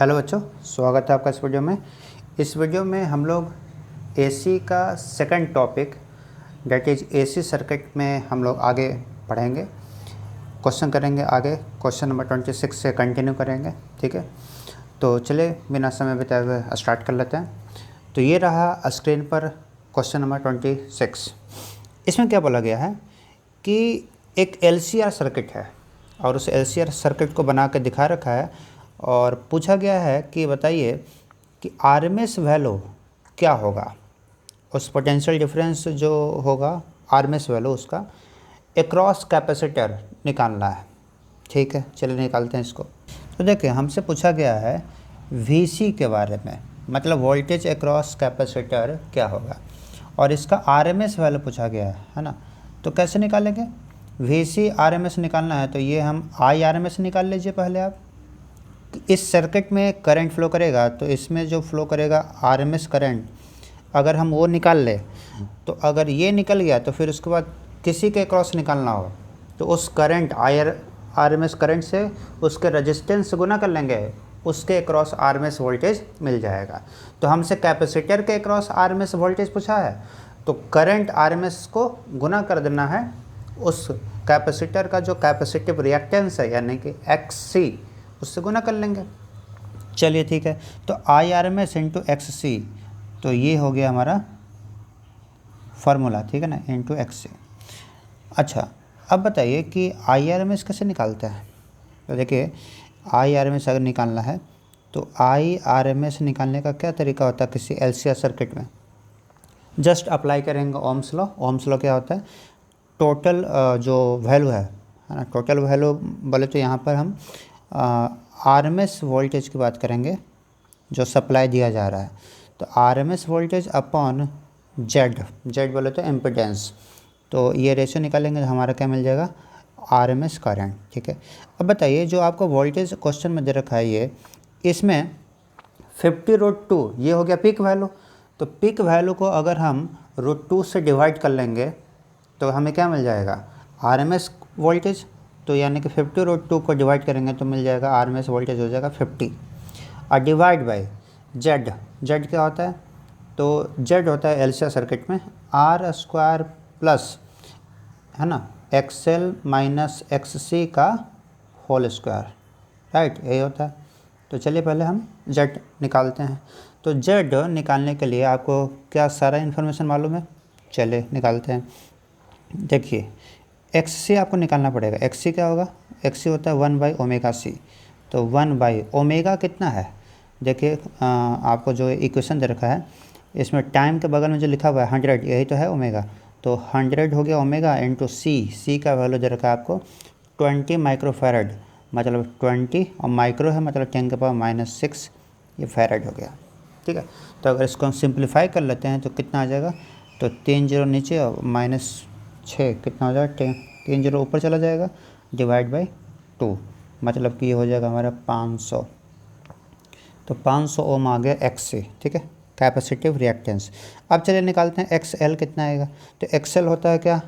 Hello बच्चों, स्वागत है आपका इस वीडियो में। इस वीडियो में हम लोग एसी का second topic that is AC circuit में हम लोग आगे पढ़ेंगे, क्वेश्चन करेंगे। आगे क्वेश्चन नंबर 26 से कंटिन्यू करेंगे, ठीक है। तो चलिए बिना समय बिताए हुए स्टार्ट कर लेते हैं। तो ये रहा स्क्रीन पर क्वेश्चन नंबर 26। इसमें क्या बोला गया है कि एक LCR सर्किट है और उस LCR सर्किट को बना के दिखा रखा है और पूछा गया है कि बताइए कि RMS वैल्यू क्या होगा, उस पोटेंशियल डिफरेंस जो होगा RMS वैल्यू उसका एक्रॉस कैपेसिटर निकालना है, ठीक है। चलिए निकालते हैं इसको। तो देखिए हमसे पूछा गया है VC के बारे में, मतलब वोल्टेज एक्रॉस कैपेसिटर क्या होगा, और इसका RMS वैल्यू पूछा गया है ना। तो कैसे निकालेंगे? VC RMS निकालना है तो ये हम IRMS निकाल लीजिए पहले आप। इस सर्किट में करंट फ्लो करेगा तो इसमें जो फ्लो करेगा RMS करंट, अगर हम वो निकाल ले तो अगर ये निकल गया तो फिर उसके बाद किसी के क्रॉस निकालना हो तो उस करंट RMS करंट से उसके रेजिस्टेंस से गुना कर लेंगे, उसके क्रॉस RMS वोल्टेज मिल जाएगा। तो हमसे कैपेसिटर के क्रॉस RMS वोल्टेज पूछा है तो करंट RMS को गुना कर देना है उस कैपेसिटर का जो कैपेसिटिव रिएक्टेंस है यानी कि XC, उससे गुना कर लेंगे। चलिए ठीक है। तो IRMS इंटू XC, तो ये हो गया हमारा फार्मूला, ठीक है ना, इंटू XC। अच्छा, अब बताइए कि IRMS कैसे निकालते हैं। तो देखिए IRMS अगर निकालना है तो IRMS निकालने का क्या तरीका होता है किसी LCR सर्किट में, जस्ट अप्लाई करेंगे ओम्स लॉ। ओम्स लॉ क्या होता है, टोटल जो वैल्यू है ना, टोटल वैल्यू बोले तो यहाँ पर हम RMS वोल्टेज की बात करेंगे जो सप्लाई दिया जा रहा है। तो RMS वोल्टेज अपॉन Z बोले तो इम्पिडेंस, तो ये रेशियो निकालेंगे तो हमारा क्या मिल जाएगा, RMS करंट, ठीक है। अब बताइए जो आपको वोल्टेज क्वेश्चन में दे रखा है ये, इसमें 50√2 ये हो गया पीक वैल्यू। तो पीक वैल्यू को अगर हम √2 से डिवाइड कर लेंगे तो हमें क्या मिल जाएगा, RMS वोल्टेज। तो यानी कि 50√2 को डिवाइड करेंगे तो मिल जाएगा RMS वोल्टेज हो जाएगा 50 और डिवाइड बाय Z क्या होता है, तो Z होता है LCR सर्किट में R² प्लस, है ना, XL माइनस XC का होल स्क्वायर, राइट, यही होता है। तो चलिए पहले हम Z निकालते हैं। तो Z निकालने के लिए आपको क्या सारा इन्फॉर्मेशन मालूम है, चलिए निकालते हैं। देखिए XC आपको निकालना पड़ेगा। XC क्या होगा, XC होता है 1/ωc। तो 1/ω कितना है, देखिए आपको जो इक्वेशन दे रखा है इसमें टाइम के बगल में जो लिखा हुआ है 100, यही तो है ओमेगा। तो 100 हो गया ओमेगा इंटू C का वैल्यू दे रखा है आपको 20 माइक्रोफैरड, मतलब 20 और माइक्रो है मतलब 10⁻⁻⁶, ये फैरड हो गया, ठीक है। तो अगर इसको हम सिंप्लीफाई कर लेते हैं तो कितना आ जाएगा, तो 3 0 नीचे और -6 कितना हो जाएगा, 3 0 ऊपर चला जाएगा, डिवाइड बाई 2, मतलब कि ये हो जाएगा हमारा 500। तो 500 ओम आ गया XC, ठीक है, कैपेसिटिव रिएक्टेंस। अब चलिए निकालते हैं XL कितना आएगा। तो XL होता है क्या,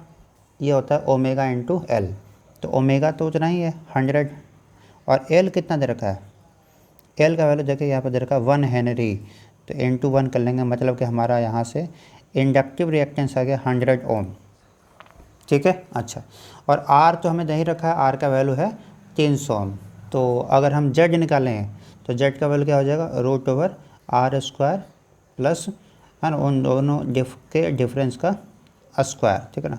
ये होता है ओमेगा इंटू L। तो ओमेगा तो उतना ही है 100 और L कितना दे रखा है, L का वैल्यू देखिए यहाँ पर दे रखा है 1 हेनरी। तो इंटू 1 कर लेंगे मतलब कि हमारा यहाँ से इंडक्टिव रिएक्टेंस आ गया 100 ओम, ठीक है। अच्छा, और R तो हमें नहीं रखा है, R का वैल्यू है 300 ओम। तो अगर हम Z निकालें तो Z का वैल्यू क्या हो जाएगा, √R² प्लस, है ना, उन दोनों के डिफरेंस का स्क्वायर, ठीक है ना।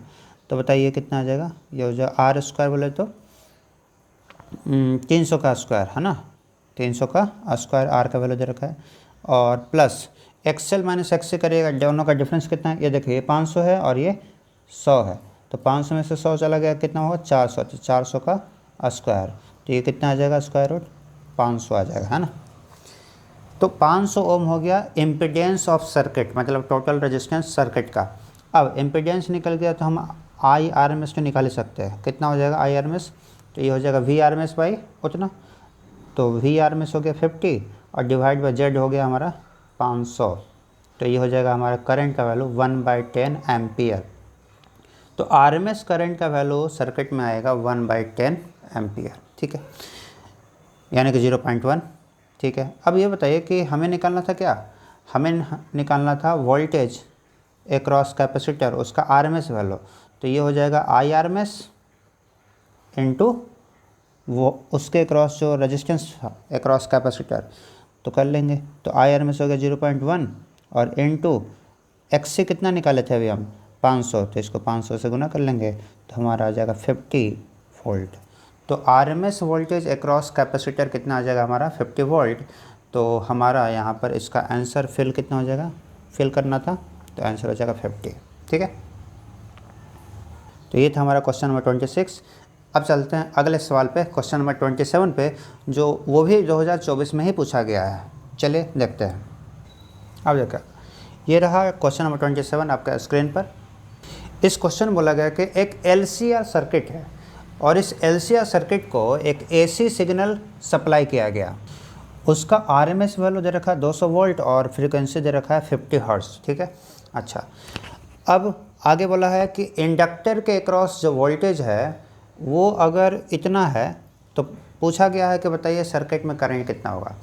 तो बताइए कितना आ जाएगा, ये हो जाएगा R² बोले तो 300 का स्क्वायर, है ना, 300 का स्क्वायर R का वैल्यू दे रखा है, और प्लस XL माइनस XC करिएगा, दोनों का डिफरेंस कितना है, ये देखिए 500 है और ये 100 है। तो 500 में से 100 चला गया, कितना होगा 400, तो 400 का स्क्वायर, तो ये कितना आ जाएगा, स्क्वायर रूट 500 आ जाएगा, है ना। तो 500 ओम हो गया इम्पीडेंस ऑफ सर्किट, मतलब टोटल रेजिस्टेंस सर्किट का। अब इम्पीडेंस निकल गया तो हम IRMS तो निकाल ही सकते हैं, कितना हो जाएगा IRMS, तो ये हो जाएगा VRMS बाई उतना। तो VRMS हो गया 50 और डिवाइड बाई Z हो गया हमारा 500। तो ये हो जाएगा हमारा करंट का वैल्यू 1/10 एम्पियर। तो RMS करंट का वैल्यू सर्किट में आएगा 1/10 एम्पियर, ठीक है, यानी कि 0.1, ठीक है। अब ये बताइए कि हमें निकालना था क्या, हमें निकालना था वोल्टेज एक्रॉस कैपेसिटर, उसका आरएमएस वैल्यू। तो ये हो जाएगा I R M S into वो उसके अक्रॉस जो रेजिस्टेंस था एक्रॉस कैपेसिटर, तो कर लेंगे। तो आई आर एम एस हो गया 0.1 और इंटू एक्स से कितना निकाले थे अभी हम 500, तो इसको 500 से गुना कर लेंगे तो हमारा आ जाएगा 50 वोल्ट। तो R M S voltage across capacitor कितना आ जाएगा हमारा 50 वोल्ट। तो हमारा यहाँ पर इसका आंसर फिल कितना हो जाएगा, फिल करना था तो आंसर हो जाएगा 50। ठीक है, तो ये था हमारा क्वेश्चन नंबर 26। अब चलते हैं अगले सवाल पे, क्वेश्चन नंबर 27 पे, जो वो भी 2024 में ही पूछा गया है। चलिए देखते हैं। अब देखा, ये रहा क्वेश्चन नंबर 27 आपका स्क्रीन पर। इस क्वेश्चन बोला गया कि एक एलसीआर सर्किट है और इस एलसीआर सर्किट को एक एसी सिग्नल सप्लाई किया गया। उसका आरएमएस वैल्यू दे रखा है 200 वोल्ट और फ्रीक्वेंसी दे रखा है 50 हर्ट्ज। ठीक है, अच्छा अब आगे बोला है कि इंडक्टर के अक्रॉस जो वोल्टेज है वो अगर इतना है तो पूछा गया है कि बताइए सर्किट में करंट कितना होगा।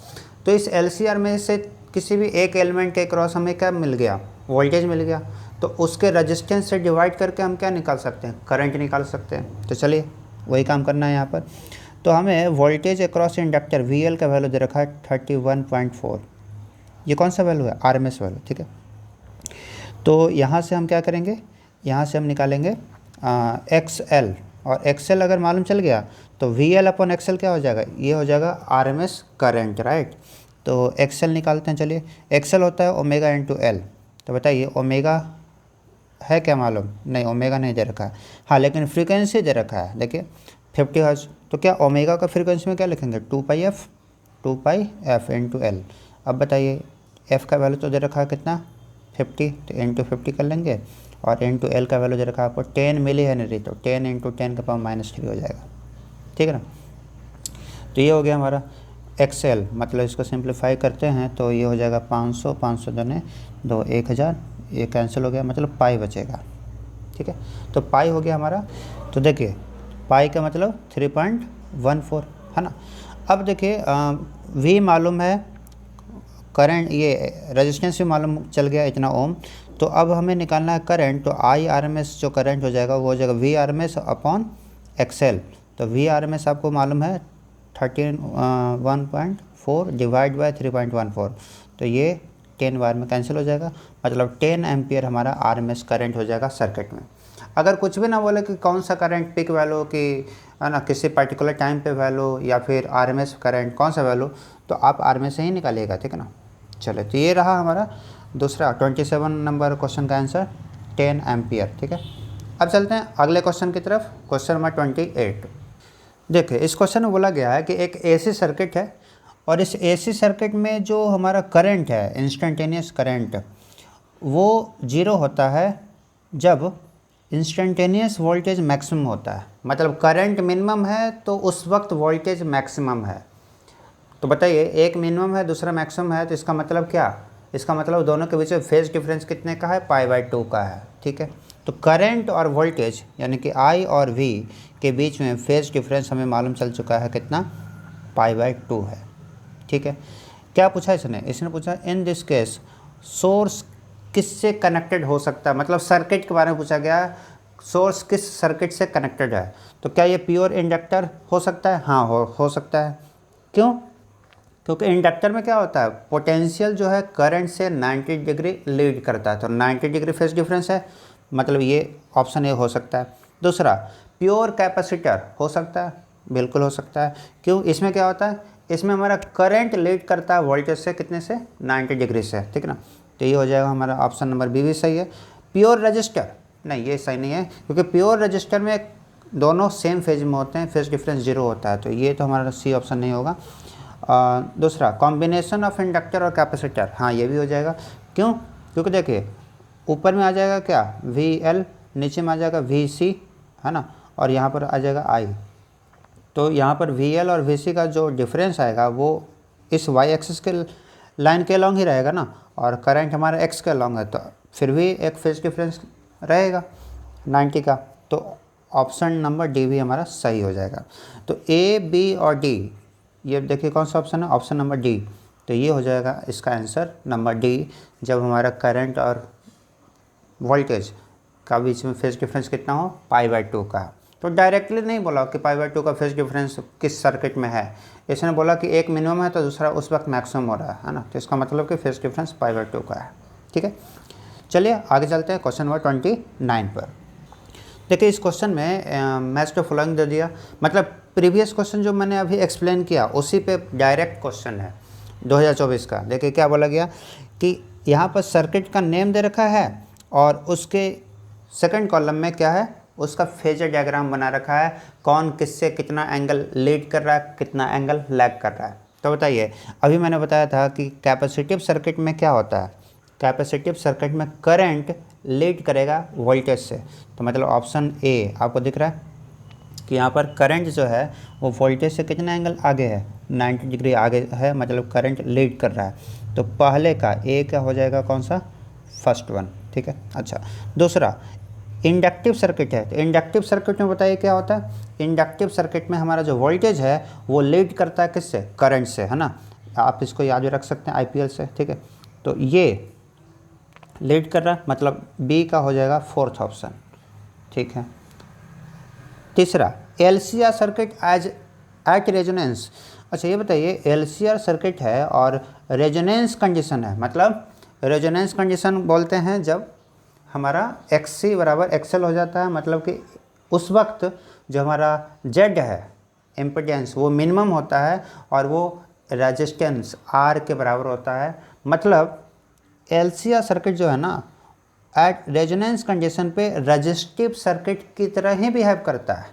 तो इस एलसीआर में से किसी भी एक एलिमेंट के अक्रॉस हमें क्या मिल गया, वोल्टेज मिल गया। तो उसके रेजिस्टेंस से डिवाइड करके हम क्या निकाल सकते हैं, करंट निकाल सकते हैं। तो चलिए वही काम करना है यहाँ पर। तो हमें वोल्टेज अक्रॉस इंडक्टर वीएल का वैल्यू दे रखा है 31.4। ये कौन सा वैल्यू है, आरएमएस वैल्यू। ठीक है, तो यहाँ से हम क्या करेंगे, यहाँ से हम निकालेंगे एक्सएल, और एक्सएल अगर मालूम चल गया तो वी एल अपॉन एक्सएल क्या हो जाएगा, ये हो जाएगा आरएमएस करंट, राइट। तो एक्सएल निकालते हैं। चलिए, एक्सएल होता है ओमेगा इंटू एल। तो बताइए ओमेगा है क्या मालूम, नहीं ओमेगा नहीं दे रखा है, हाँ लेकिन फ्रीक्वेंसी दे रखा है। देखिए 50 हर्ट्ज, तो क्या ओमेगा का फ्रीक्वेंसी में क्या लिखेंगे 2πf इंटू एल। अब बताइए एफ़ का वैल्यू तो दे रखा है कितना 50, तो इंटू 50 कर लेंगे, और इंटू एल का वैल्यू दे रखा है आपको 10 मिली हेनरी, तो 10 इंटू 10 का पावर -3 हो जाएगा। ठीक है ना, तो ये हो गया हमारा एक्सएल। मतलब इसको सिंप्लीफाई करते हैं तो ये हो जाएगा 500, 500 दूने 2, 1000, ये कैंसिल हो गया, मतलब पाई बचेगा। ठीक है, तो पाई हो गया हमारा। तो देखिए पाई का मतलब 3.14 है ना। अब देखिए वी मालूम है, करंट ये रेजिस्टेंस भी मालूम चल गया इतना ओम। तो अब हमें निकालना है करंट। तो आई आर एम एस जो करंट हो जाएगा वो हो जाएगा V R M S upon XL. तो वी आर एम एस आपको मालूम है 31.4 डिवाइड बाय 3.14, तो ये 10 बार में कैंसिल हो जाएगा, मतलब 10 एम्पियर हमारा आर एम एस करेंट हो जाएगा सर्किट में। अगर कुछ भी ना बोले कि कौन सा करंट पिक वैल्यू की है ना, किसी पर्टिकुलर टाइम पे वैल्यू या फिर आर एम एस करंट कौन सा वैल्यू, तो आप आर एम एस से ही निकालिएगा। ठीक है ना। चलो, तो ये रहा हमारा दूसरा 27 नंबर क्वेश्चन का आंसर 10 एम्पियर। ठीक है, अब चलते हैं अगले क्वेश्चन की तरफ, क्वेश्चन नंबर 28। देखिए इस क्वेश्चन में बोला गया है कि एक एसी सर्किट है और इस एसी सर्किट में जो हमारा करंट है इंस्टेंटेनियस करंट वो 0 होता है जब इंस्टेंटेनियस वोल्टेज मैक्सिमम होता है। मतलब करंट मिनिमम है तो उस वक्त वोल्टेज मैक्सिमम है। तो बताइए एक मिनिमम है दूसरा मैक्सिमम है, तो इसका मतलब क्या, इसका मतलब दोनों के बीच में फेज डिफरेंस कितने का है, π/2 का है। ठीक है, तो करंट और वोल्टेज यानी कि I और V के बीच में फेज डिफरेंस हमें मालूम चल चुका है कितना, π/2 है। ठीक है, क्या पूछा इसने पूछा इन दिस केस सोर्स किससे कनेक्टेड हो सकता है, मतलब सर्किट के बारे में पूछा गया है, सोर्स किस सर्किट से कनेक्टेड है। तो क्या ये प्योर इंडक्टर हो सकता है, हाँ हो सकता है। क्यों, क्योंकि इंडक्टर में क्या होता है, पोटेंशियल जो है करंट से 90 डिग्री लीड करता है, तो 90 डिग्री फेज डिफरेंस है, मतलब ये ऑप्शन ए हो सकता है। दूसरा प्योर कैपेसिटर हो सकता है, बिल्कुल हो सकता है। क्यों, इसमें क्या होता है, इसमें हमारा करंट लीड करता है वोल्टेज से कितने से, 90 डिग्री से। ठीक है ना, तो ये हो जाएगा हमारा ऑप्शन नंबर बी भी सही है। प्योर रजिस्टर नहीं, ये सही नहीं है, क्योंकि प्योर रजिस्टर में दोनों सेम फेज में होते हैं, फेज डिफरेंस 0 होता है, तो ये तो हमारा सी ऑप्शन नहीं होगा। दूसरा कॉम्बिनेशन ऑफ इंडक्टर और कैपेसिटर, हाँ ये भी हो जाएगा। क्यों, क्योंकि देखिए ऊपर में आ जाएगा क्या VL, नीचे में आ जाएगा VC है ना, और यहाँ पर आ जाएगा I। तो यहाँ पर VL और VC का जो डिफरेंस आएगा वो इस Y एक्सिस के लाइन के अलॉन्ग ही रहेगा ना, और करंट हमारा X के अलॉन्ग है, तो फिर भी एक फेज डिफरेंस रहेगा 90 का। तो ऑप्शन नंबर डी भी हमारा सही हो जाएगा। तो A, B और D ये देखिए कौन सा ऑप्शन है, ऑप्शन नंबर डी। तो ये हो जाएगा इसका आंसर नंबर डी, जब हमारा करंट और वोल्टेज का बीच में फेज डिफरेंस कितना हो, π/2 का। तो डायरेक्टली नहीं बोला कि π/2 का फेज डिफरेंस किस सर्किट में है, इसने बोला कि एक मिनिमम है तो दूसरा उस वक्त मैक्सिमम हो रहा है ना, तो इसका मतलब कि फेज डिफरेंस π/2 का है। ठीक है, चलिए आगे चलते हैं क्वेश्चन नंबर 29 पर। देखिए इस क्वेश्चन में मैच टू फॉलोइंग दे दिया, मतलब प्रीवियस क्वेश्चन जो मैंने अभी एक्सप्लेन किया उसी पे डायरेक्ट क्वेश्चन है 2024 का। देखिए क्या बोला गया कि यहाँ पर सर्किट का नेम दे रखा है और उसके सेकंड कॉलम में क्या है, उसका फेजर डायग्राम बना रखा है, कौन किससे कितना एंगल लीड कर रहा है, कितना एंगल लैग कर रहा है। तो बताइए, अभी मैंने बताया था कि कैपेसिटिव सर्किट में क्या होता है, कैपेसिटिव सर्किट में करंट लीड करेगा वोल्टेज से। तो मतलब ऑप्शन ए आपको दिख रहा है कि यहाँ पर करंट जो है वो वोल्टेज से कितना एंगल आगे है, 90 डिग्री आगे है, मतलब करंट लीड कर रहा है। तो पहले का ए क्या हो जाएगा, कौन सा, फर्स्ट वन। ठीक है, अच्छा दूसरा इंडक्टिव सर्किट है। तो इंडक्टिव सर्किट में बताइए क्या होता है, इंडक्टिव सर्किट में हमारा जो वोल्टेज है वो लीड करता है किससे, करंट से, है ना। आप इसको याद भी रख सकते हैं आईपीएल से। ठीक है, तो ये लीड कर रहा है, मतलब बी का हो जाएगा फोर्थ ऑप्शन। ठीक है, तीसरा LCR circuit as at resonance. अच्छा ये बताइए, एलसीआर सर्किट है और रेजोनेंस कंडीशन है, मतलब रेजोनेंस कंडीशन बोलते हैं जब हमारा XC बराबर XL हो जाता है, मतलब कि उस वक्त जो हमारा Z है इम्पीडेंस वो मिनिमम होता है और वो रेजिस्टेंस R के बराबर होता है। मतलब एलसीआर सर्किट जो है ना एट रेजोनेंस कंडीशन पे रेजिस्टिव सर्किट की तरह ही बिहेव करता है।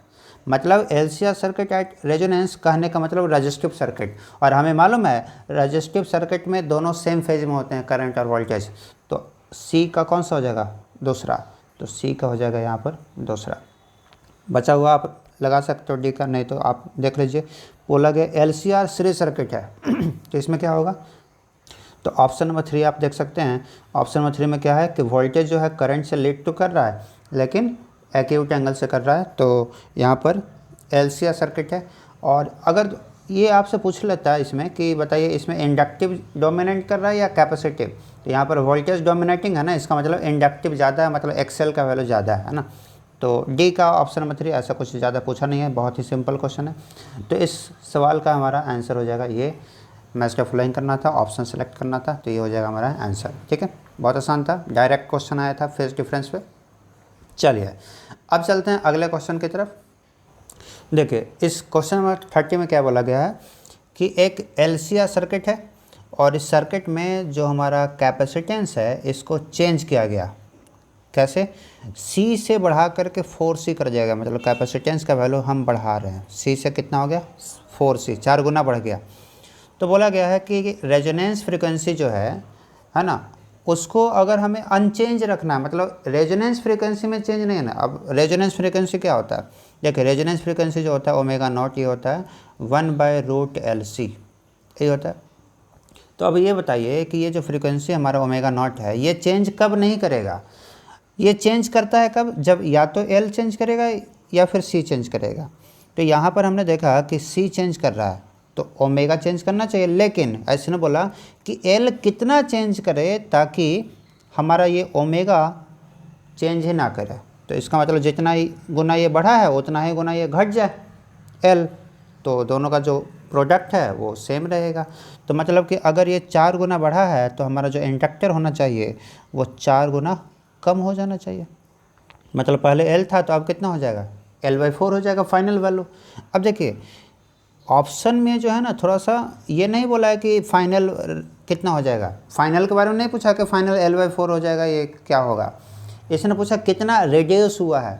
मतलब एलसीआर सर्किट एट रेजोनेंस कहने का मतलब रेजिस्टिव सर्किट, और हमें मालूम है रेजिस्टिव सर्किट में दोनों सेम फेज में होते हैं करंट और वोल्टेज। तो सी का कौन सा हो जाएगा, दूसरा। तो सी का हो जाएगा यहाँ पर दूसरा। बचा हुआ आप लगा सकते हो डी का, नहीं तो आप देख लीजिए। बोला गया एलसीआर सीरीज सर्किट है तो इसमें क्या होगा, तो ऑप्शन नंबर 3 आप देख सकते हैं। ऑप्शन नंबर 3 में क्या है कि वोल्टेज जो है करंट से लीड तो कर रहा है लेकिन एक्यूट एंगल से कर रहा है, तो यहाँ पर एलसीआर सर्किट है। और अगर ये आपसे पूछ लेता है इसमें कि बताइए इसमें इंडक्टिव डोमिनेट कर रहा है या कैपेसिटिव, तो यहाँ पर वोल्टेज डोमिनेटिंग है ना, इसका मतलब इंडक्टिव ज़्यादा है, मतलब एक्सेल का वैल्यू ज़्यादा है ना। तो डी का ऑप्शन नंबर 3, ऐसा कुछ ज़्यादा पूछा नहीं है, बहुत ही सिंपल क्वेश्चन है। तो इस सवाल का हमारा आंसर हो जाएगा ये, मैच ऑफलाइन करना था, ऑप्शन सेलेक्ट करना था, तो ये हो जाएगा हमारा आंसर। ठीक है, बहुत आसान था, डायरेक्ट क्वेश्चन आया था फेज डिफरेंस पे। चलिए अब चलते हैं अगले क्वेश्चन की तरफ। देखिए इस क्वेश्चन नंबर 30 में क्या बोला गया है कि एक एलसीआर सर्किट है और इस सर्किट में जो हमारा कैपेसिटेंस है इसको चेंज किया गया। कैसे, सी से बढ़ा करके 4C कर जाएगा, मतलब कैपेसिटेंस का वैल्यू हम बढ़ा रहे हैं, सी से कितना हो गया 4C, 4 गुना बढ़ गया। तो बोला गया है कि रेजोनेंस फ्रीक्वेंसी जो है ना, उसको अगर हमें अनचेंज रखना है, मतलब रेजोनेंस फ्रीक्वेंसी में चेंज नहीं है ना। अब रेजोनेंस फ्रीक्वेंसी क्या होता है, देखिए रेजोनेंस फ्रीक्वेंसी जो होता है ω0, ये होता है 1/√LC, ये होता है। तो अब ये बताइए कि ये जो फ्रीक्वेंसी हमारा ω0 है ये चेंज कब नहीं करेगा, ये चेंज करता है कब, जब या तो L चेंज करेगा या फिर C चेंज करेगा। तो यहाँ पर हमने देखा कि C चेंज कर रहा है तो ओमेगा चेंज करना चाहिए, लेकिन ऐसे ने बोला कि L कितना चेंज करे ताकि हमारा ये ओमेगा चेंज ही ना करे। तो इसका मतलब जितना ही गुना ये बढ़ा है उतना ही गुना ये घट जाए L, तो दोनों का जो प्रोडक्ट है वो सेम रहेगा। तो मतलब कि अगर ये 4 गुना बढ़ा है तो हमारा जो इंडक्टर होना चाहिए वो 4 गुना कम हो जाना चाहिए। मतलब पहले L था तो अब कितना हो जाएगा, L/4 हो जाएगा फाइनल वैल्यू। अब देखिए ऑप्शन में जो है ना थोड़ा सा ये नहीं बोला है कि फाइनल कितना हो जाएगा, फाइनल के बारे में नहीं पूछा कि फाइनल L/4 हो जाएगा, ये क्या होगा। इसने पूछा कितना रेड्यूस हुआ है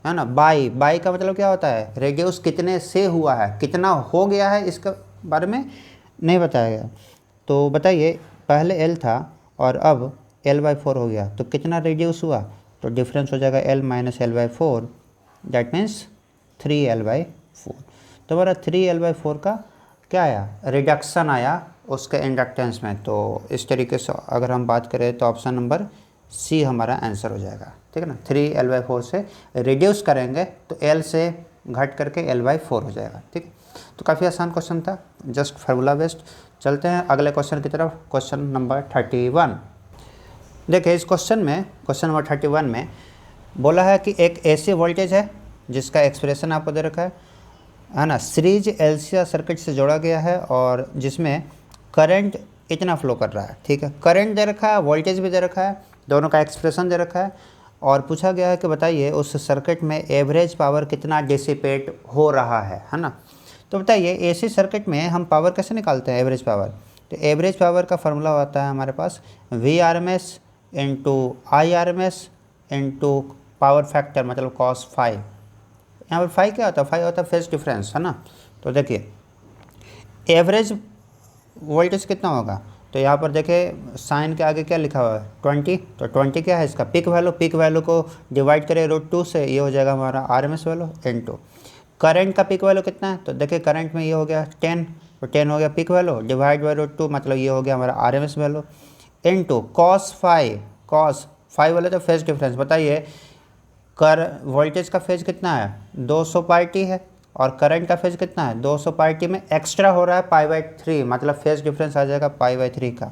ना। बाई का मतलब क्या होता है, रेड्यूस कितने से हुआ है, कितना हो गया है, इसके बारे में नहीं बताया गया। तो बताइए पहले L था और अब L/4 हो गया तो कितना रेड्यूस हुआ, तो डिफरेंस हो जाएगा L - L/4, that means 3L/4। तो हमारा 3L/4 का क्या आया, रिडक्शन आया उसके इंडक्टेंस में। तो इस तरीके से अगर हम बात करें तो ऑप्शन नंबर सी हमारा आंसर हो जाएगा। ठीक है ना, 3L/4 से रिड्यूस करेंगे तो L से घट करके L/4 हो जाएगा। ठीक, तो काफ़ी आसान क्वेश्चन था, जस्ट फार्मूला बेस्ड। चलते हैं अगले क्वेश्चन की तरफ, क्वेश्चन नंबर 31। देखिए इस क्वेश्चन नंबर 31 में बोला है कि एक ऐसी वोल्टेज है जिसका एक्सप्रेशन आपको दे रखा है ना, सीरीज एलसीआर सर्किट से जोड़ा गया है और जिसमें करंट इतना फ्लो कर रहा है। ठीक है, करंट दे रखा है, वोल्टेज भी दे रखा है, दोनों का एक्सप्रेशन दे रखा है और पूछा गया है कि बताइए उस सर्किट में एवरेज पावर कितना डिसिपेट हो रहा है ना। तो बताइए एसी सर्किट में हम पावर कैसे निकालते हैं, एवरेज पावर। तो एवरेज पावर का फार्मूला होता है हमारे पास VRMS into IRMS into power factor, मतलब cos फाई। यहाँ पर फाई क्या होता है, फाई होता है फेज डिफरेंस, है ना। तो देखिए एवरेज वोल्टेज कितना होगा, तो यहाँ पर देखिए साइन के आगे क्या लिखा हुआ है 20, तो 20 क्या है इसका पीक वैल्यू, पीक वैल्यू को डिवाइड करें √2 से, ये हो जाएगा हमारा RMS वैल्यू इनटू करंट का पीक वैल्यू कितना है, तो देखिए करंट में ये हो गया 10, तो 10 हो गया पीक वैल्यू डिवाइड बाई √2, मतलब ये हो गया हमारा RMS value into cos phi वाले तो फेज डिफरेंस। बताइए कर वोल्टेज का फेज कितना है 200 पाई टी है और करंट का फेज कितना है 200 पाई टी में एक्स्ट्रा हो रहा है π/3, मतलब फेज डिफरेंस आ जाएगा π/3 का।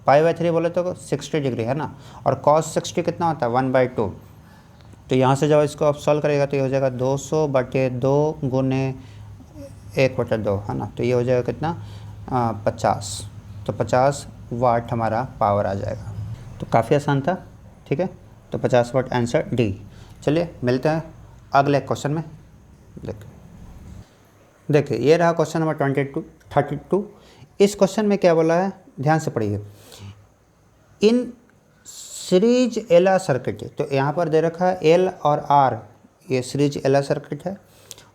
π/3 बोले तो 60 डिग्री है ना, और cos 60 कितना होता है 1/2। तो यहाँ से जब इसको आप सॉल्व करेगा तो ये हो जाएगा 200/2 गुने 1/2 है ना, तो ये हो जाएगा कितना 50, तो 50 वाट हमारा पावर आ जाएगा। तो काफ़ी आसान था, ठीक है। तो 50 वाट आंसर डी। चलिए मिलते हैं अगले क्वेश्चन में। देखिए ये रहा क्वेश्चन नंबर 32। इस क्वेश्चन में क्या बोला है, ध्यान से पढ़िए। इन सीरीज एलआर सर्किट, तो यहाँ पर दे रखा है एल और आर, ये सीरीज एलआर सर्किट है।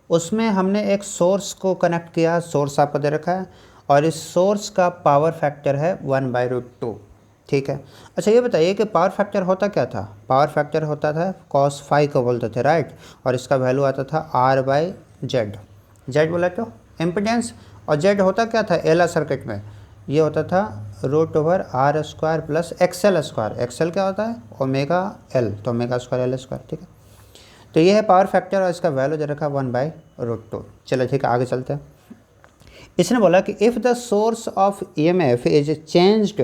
उसमें हमने एक सोर्स को कनेक्ट किया, सोर्स आपको दे रखा है और इस सोर्स का पावर फैक्टर है 1/√2। ठीक है, अच्छा ये बताइए कि पावर फैक्टर होता क्या था। पावर फैक्टर होता था cos फाई को बोलते थे, राइट, और इसका वैल्यू आता था R/Z। Z बोला तो इम्पिडेंस, और Z होता क्या था एलआर सर्किट में, ये होता था √R² प्लस XL²। XL क्या होता है ω/L, तो ω²L²। ठीक है, तो ये है पावर फैक्टर और इसका वैल्यू दे रखा 1/√2। चलो ठीक है आगे चलते हैं। इसने बोला कि if the source of EMF is changed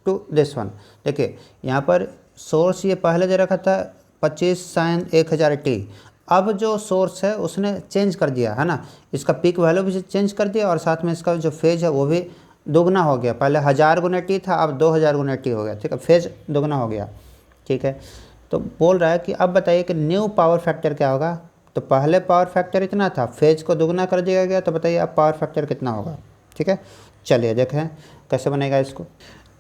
to this one. देखिए यहाँ पर सोर्स ये पहले दे रखा था 25 sin 1000t, अब जो सोर्स है उसने चेंज कर दिया है ना, इसका पीक वैल्यू भी चेंज कर दिया और साथ में इसका जो फेज है वो भी दुगना हो गया। पहले 1000 गुना टी था, अब 2000 गुना टी हो गया। ठीक है, फेज दुगना हो गया। ठीक है, तो बोल रहा है कि अब बताइए कि न्यू पावर फैक्टर क्या होगा। तो पहले पावर फैक्टर इतना था, फेज को दुगना कर दिया गया, तो बताइए अब पावर फैक्टर कितना होगा। ठीक है, चलिए देखें कैसे बनेगा इसको।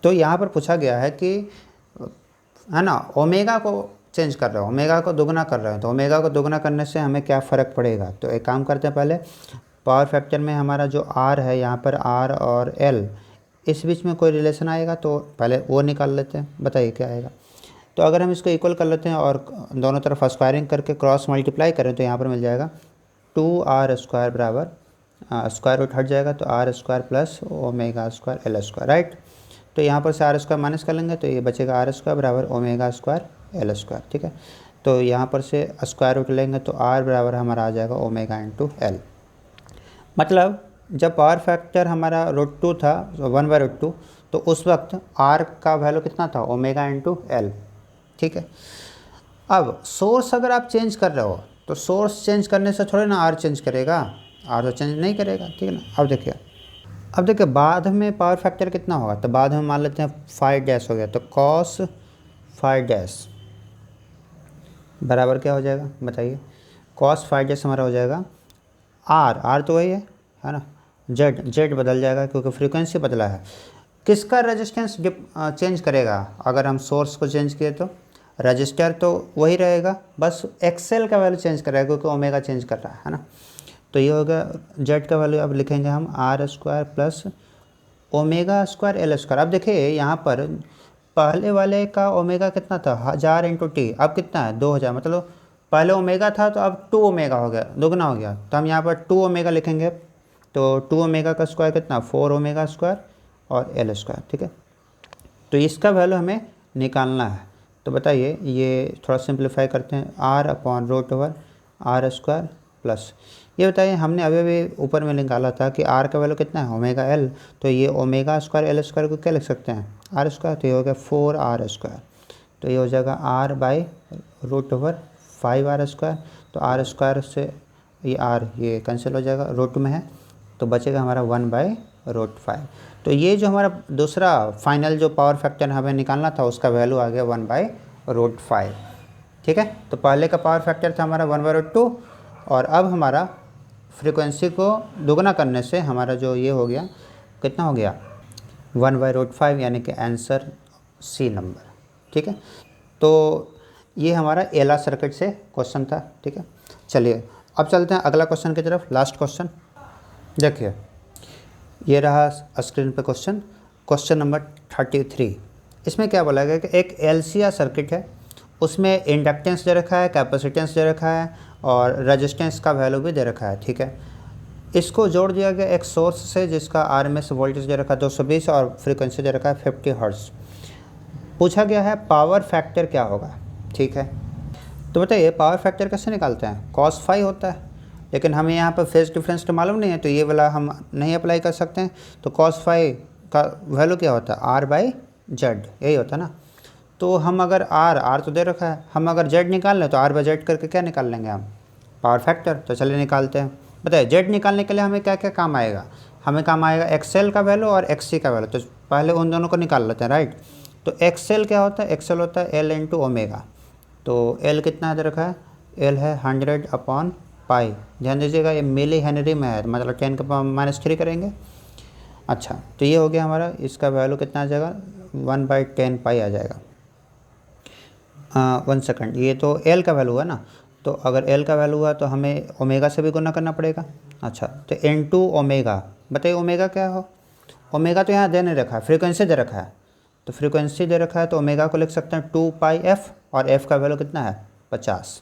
तो यहाँ पर पूछा गया है कि है ना ओमेगा को चेंज कर रहे हो, ओमेगा को दुगना कर रहे हो, तो ओमेगा को दुगना करने से हमें क्या फ़र्क पड़ेगा। तो एक काम करते हैं, पहले पावर फैक्टर में हमारा जो R है, यहाँ पर R और L इस बीच में कोई रिलेशन आएगा तो पहले वो निकाल लेते हैं, बताइए क्या आएगा। तो अगर हम इसको इक्वल कर लेते हैं और दोनों तरफ स्क्वायरिंग करके क्रॉस मल्टीप्लाई करें तो यहाँ पर मिल जाएगा 2R² बराबर स्क्वायर रूट हट जाएगा तो R² प्लस ω²L², राइट। तो यहाँ पर से R² माइनस कर लेंगे तो ये बचेगा R² बराबर ω²L²। ठीक है, तो यहाँ पर से स्क्वायर रूट लेंगे तो R बराबर हमारा आ जाएगा ω/L। मतलब जब पावर फैक्टर हमारा √2 था 1/√2, तो उस वक्त R का वैल्यू कितना था ω/L। ठीक है, अब सोर्स अगर आप चेंज कर रहे हो तो सोर्स चेंज करने से थोड़े ना R चेंज करेगा, R तो चेंज नहीं करेगा। ठीक है ना, अब देखिए बाद में पावर फैक्टर कितना होगा, तो बाद में मान लेते हैं φ' हो गया, तो cos φ' बराबर क्या हो जाएगा बताइए। cos φ' हमारा हो जाएगा R तो वही है ना, Z बदल जाएगा क्योंकि फ्रीक्वेंसी बदला है। किसका रेजिस्टेंस चेंज करेगा, अगर हम सोर्स को चेंज किए तो रजिस्टर तो वही रहेगा, बस XL का वैल्यू चेंज करेगा क्योंकि ओमेगा चेंज कर रहा है ना। तो ये होगा Z का वैल्यू अब लिखेंगे हम R² प्लस ω²L²। अब देखिए यहाँ पर पहले वाले का ओमेगा कितना था 1000 × t, अब कितना है 2000, मतलब पहले ओमेगा था तो अब 2 ओमेगा हो गया, दुगना हो गया। तो हम यहाँ पर 2 ओमेगा लिखेंगे, तो 2 ओमेगा का स्क्वायर कितना 4 ω² और L²। ठीक है, तो इसका वैल्यू हमें निकालना है। तो बताइए ये थोड़ा सिंप्लीफाई करते हैं, R/√R² प्लस ये बताइए, हमने अभी अभी ऊपर में निकाला था कि आर का वैल्यू कितना है, ओमेगा एल, तो ये ओमेगा स्क्वायर एल स्क्वायर को क्या लिख सकते हैं, आर स्क्वायर, तो ये हो गया 4r², तो ये हो जाएगा r by root over 5r square, तो आर स्क्वायर से ये आर ये कैंसिल हो जाएगा, रूट में है तो बचेगा हमारा 1/√5। तो ये जो हमारा दूसरा फाइनल जो पावर फैक्टर हमें निकालना था उसका वैल्यू आ गया 1/√5। ठीक है, तो पहले का पावर फैक्टर था हमारा 1/√2 और अब हमारा फ्रीक्वेंसी को दोगुना करने से हमारा जो ये हो गया, कितना हो गया 1/√5, यानी कि आंसर सी नंबर। ठीक है, तो ये हमारा एला सर्किट से क्वेश्चन था। ठीक है, चलिए अब चलते हैं अगला क्वेश्चन की तरफ, लास्ट क्वेश्चन। देखिए ये रहा स्क्रीन पे क्वेश्चन, क्वेश्चन नंबर 33। इसमें क्या बोला गया कि एक एलसीआर सर्किट है, उसमें इंडक्टेंस दे रखा है, कैपेसिटेंस दे रखा है और रेजिस्टेंस का वैल्यू भी दे रखा है। ठीक है, इसको जोड़ दिया गया एक सोर्स से जिसका आरएमएस वोल्टेज दे रखा है 220 और फ्रीक्वेंसी दे रखा है 50 हर्ट्ज। पूछा गया है पावर फैक्टर क्या होगा। ठीक है, तो बताइए पावर फैक्टर कैसे निकालते हैं, cos फाई होता है, लेकिन हमें यहाँ पर फेज डिफरेंस तो मालूम नहीं है, तो ये वाला हम नहीं अप्लाई कर सकते हैं। तो cos फाई का वैल्यू क्या होता है, R/Z, यही होता है ना। तो हम अगर R तो दे रखा है, हम अगर Z निकाल लें तो R/Z करके क्या निकाल लेंगे हम, पावर फैक्टर। तो चलिए निकालते हैं। बताइए Z निकालने के लिए हमें क्या क्या काम आएगा, हमें काम आएगा XL का वैल्यू और XC का वैल्यू। तो पहले उन दोनों को निकाल लेते हैं, राइट। तो XL क्या होता है, XL होता है L इंटू ओमेगा। तो L कितना दे रखा है, L है 100/π। ध्यान दीजिएगा ये मिली हेनरी में है, मतलब 10⁻³ करेंगे। अच्छा, तो ये हो गया हमारा, इसका वैल्यू कितना आ जाएगा 1/10π आ जाएगा। 1 सेकंड, ये तो L का वैल्यू है ना, तो अगर L का वैल्यू हुआ तो हमें ओमेगा से भी गुना करना पड़ेगा। अच्छा, तो इनटू ओमेगा, बताइए ओमेगा क्या हो, ओमेगा तो यहाँ दे नहीं रखा है, फ्रीक्वेंसी दे रखा है। तो फ्रीक्वेंसी दे रखा है तो ओमेगा को लिख सकते हैं 2πf और f का वैल्यू कितना है 50।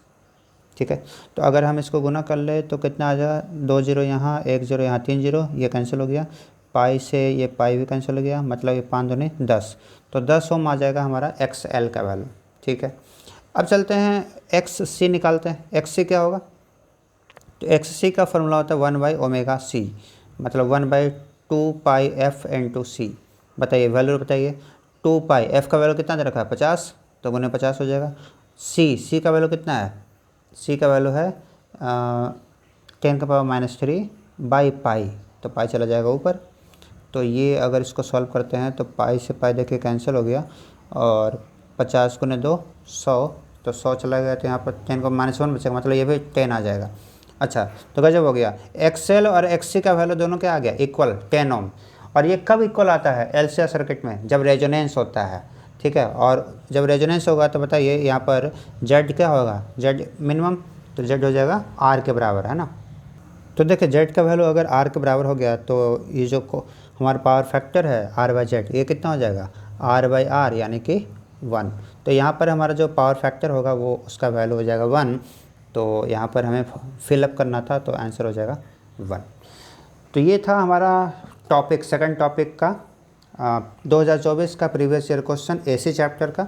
ठीक है, तो अगर हम इसको गुना कर ले तो कितना आ जाएगा, 2 0 यहाँ, 1 0 यहाँ, 3 0, ये कैंसिल हो गया, पाई से ये पाई भी कैंसिल हो गया, मतलब ये 5 दूनी 10, तो 10 ओम आ जाएगा हमारा XL का वैल्यू। ठीक है, अब चलते हैं XC निकालते हैं। XC क्या होगा, तो XC का फॉर्मूला होता है 1/ωc, मतलब 1/2πf इंटू C। बताइए वैल्यू बताइए, 2π, f का वैल्यू कितना दे रखा है 50, तो गुने 50 हो जाएगा। C का वैल्यू कितना है, C का वैल्यू है 10⁻³ तो पाई चला जाएगा ऊपर। तो ये अगर इसको सॉल्व करते हैं तो पाई से पाई देखिए कैंसिल हो गया, और 50 गुने 2 100, तो 100 चला गया, तो यहाँ पर 10⁻1 बचेगा, मतलब ये भी 10 आ जाएगा। अच्छा, तो गजब हो गया, XL और XC का वैल्यू दोनों क्या आ गया, इक्वल 10 ओम। और ये कब इक्वल आता है एलसीआर सर्किट में, जब रेजोनेंस होता है। ठीक है, और जब रेजोनेंस होगा तो बताइए यहाँ पर Z क्या होगा, Z मिनिमम, तो Z हो जाएगा R के बराबर, है ना। तो देखिए Z का वैल्यू अगर R के बराबर हो गया तो ये जो हमारा पावर फैक्टर है R/Z, ये कितना हो जाएगा R/R, यानी कि 1। तो यहाँ पर हमारा जो पावर फैक्टर होगा वो उसका वैल्यू हो जाएगा 1। तो यहाँ पर हमें फिलअप करना था, तो आंसर हो जाएगा 1। तो ये था हमारा टॉपिक, सेकंड टॉपिक का 2024 का previous year question AC chapter का,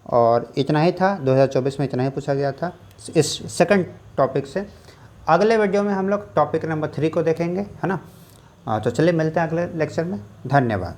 और इतना ही था 2024 में, इतना ही पूछा गया था इस सेकंड टॉपिक से। अगले वीडियो में हम लोग टॉपिक नंबर 3 को देखेंगे, है ना। तो चलिए मिलते हैं अगले लेक्चर में, धन्यवाद।